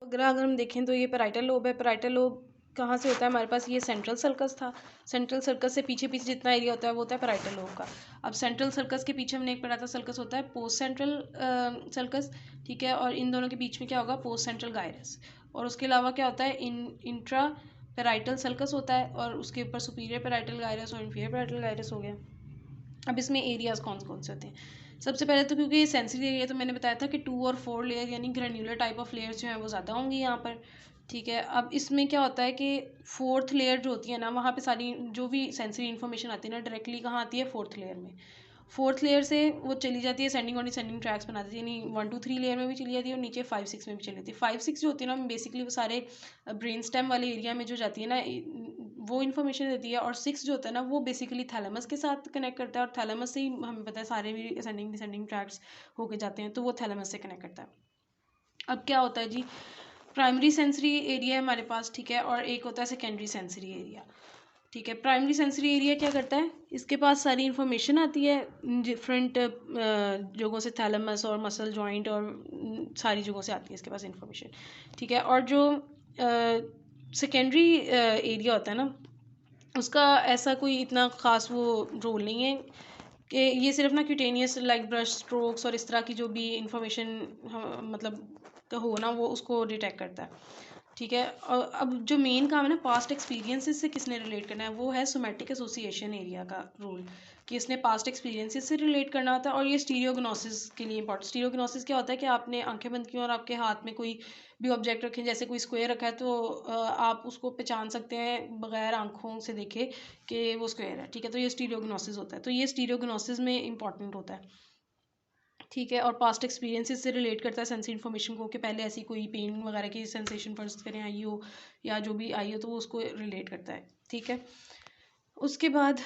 अगर हम देखें तो ये पैराइटल लोब है। पैराइटल लोब कहाँ से होता है? हमारे पास ये सेंट्रल सर्कस था। सेंट्रल सर्कस से पीछे पीछे जितना एरिया होता है वो होता है पैराइटल लोब का। अब सेंट्रल सर्कस के पीछे हमने एक पढ़ा था, सर्कस होता है पोस्ट सेंट्रल सर्कस, ठीक है। और इन दोनों के बीच में क्या होगा? Post central gyrus. और उसके अलावा क्या होता है? इंट्रा पैराइटल सर्कस होता है, और उसके ऊपर सुपीरियर पैराइटल गायरस और इन्फीरियर पैराइटल गायरस हो गया। अब इसमें एरियाज कौन कौन से होते हैं? सबसे पहले तो क्योंकि ये सेंसिटिव एरिया, तो मैंने बताया था कि 2 और 4 लेयर यानी ग्रेन्यूलर टाइप ऑफ लेयर्स जो हैं वो ज़्यादा होंगी यहाँ पर, ठीक है। अब इसमें क्या होता है कि फोर्थ लेयर जो होती है ना, वहाँ पे सारी जो भी सेंसरी इन्फॉर्मेशन आती है ना, डायरेक्टली कहाँ आती है? फोर्थ लेयर में। फोर्थ लेयर से वो चली जाती है, सेंडिंग और डिसेंडिंग ट्रैक्स बनाती है, यानी 1 2 3 लेयर में भी चली जाती है और नीचे 5 6 में भी चली जाती है। 5 6 जो होती है ना, बेसिकली वो सारे ब्रेन स्टेम वाले एरिया में जो जाती है ना, वो इन्फॉर्मेशन देती है। और 6 जो होता है ना, वो बेसिकली थैलेमस के साथ कनेक्ट करता है, और थैलेमस से ही हमें पता है सारे भी असेंडिंग डिसेंडिंग ट्रैक्स होके जाते हैं, तो वो थैलेमस से कनेक्ट करता है। अब क्या होता है जी? प्राइमरी सेंसरी एरिया है हमारे पास, ठीक है, और एक होता है सेकेंडरी सेंसरी एरिया, ठीक है। प्राइमरी सेंसरी एरिया क्या करता है? इसके पास सारी इन्फॉर्मेशन आती है डिफरेंट जगहों से, थैलेमस और मसल जॉइंट और सारी जगहों से आती है इसके पास इन्फॉर्मेशन, ठीक है। और जो सेकेंडरी एरिया होता है ना, उसका ऐसा कोई इतना ख़ास वो रोल नहीं है कि ये सिर्फ ना क्यूटेनियस लाइक ब्रश स्ट्रोक्स और इस तरह की जो भी इंफॉर्मेशन मतलब हो ना, वो उसको डिटेक्ट करता है, ठीक है। और अब जो मेन काम है ना, पास्ट एक्सपीरियंसेस से किसने रिलेट करना है, वो है सोमैटिक एसोसिएशन एरिया का रोल, कि इसने पास्ट एक्सपीरियंसेस से रिलेट करना होता है। और ये स्टीरियोग्नोसिस के लिए इंपॉर्टेंट। स्टीरियोग्नोसिस क्या होता है कि आपने आंखें बंद की और आपके हाथ में कोई भी ऑब्जेक्ट रखें, जैसे कोई स्क्वायर रखा है, तो आप उसको पहचान सकते हैं बगैर आंखों से देखे कि वो स्क्वायर है, ठीक है। तो ये स्टीरियोग्नोसिस होता है, तो ये स्टीरियोग्नोसिस में इंपॉर्टेंट होता है, ठीक है। और पास्ट एक्सपीरियंसेस से रिलेट करता है सेंसरी इन्फॉर्मेशन को, कि पहले ऐसी कोई पेन वगैरह की सेंसेशन फर्स्ट करें आई हो या जो भी आई हो, तो वो उसको रिलेट करता है, ठीक है। उसके बाद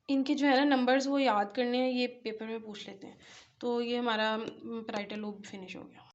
इनके जो है ना नंबर्स वो याद करने हैं, ये पेपर में पूछ लेते हैं। तो ये हमारा पैराइटल लोब फिनिश हो गया।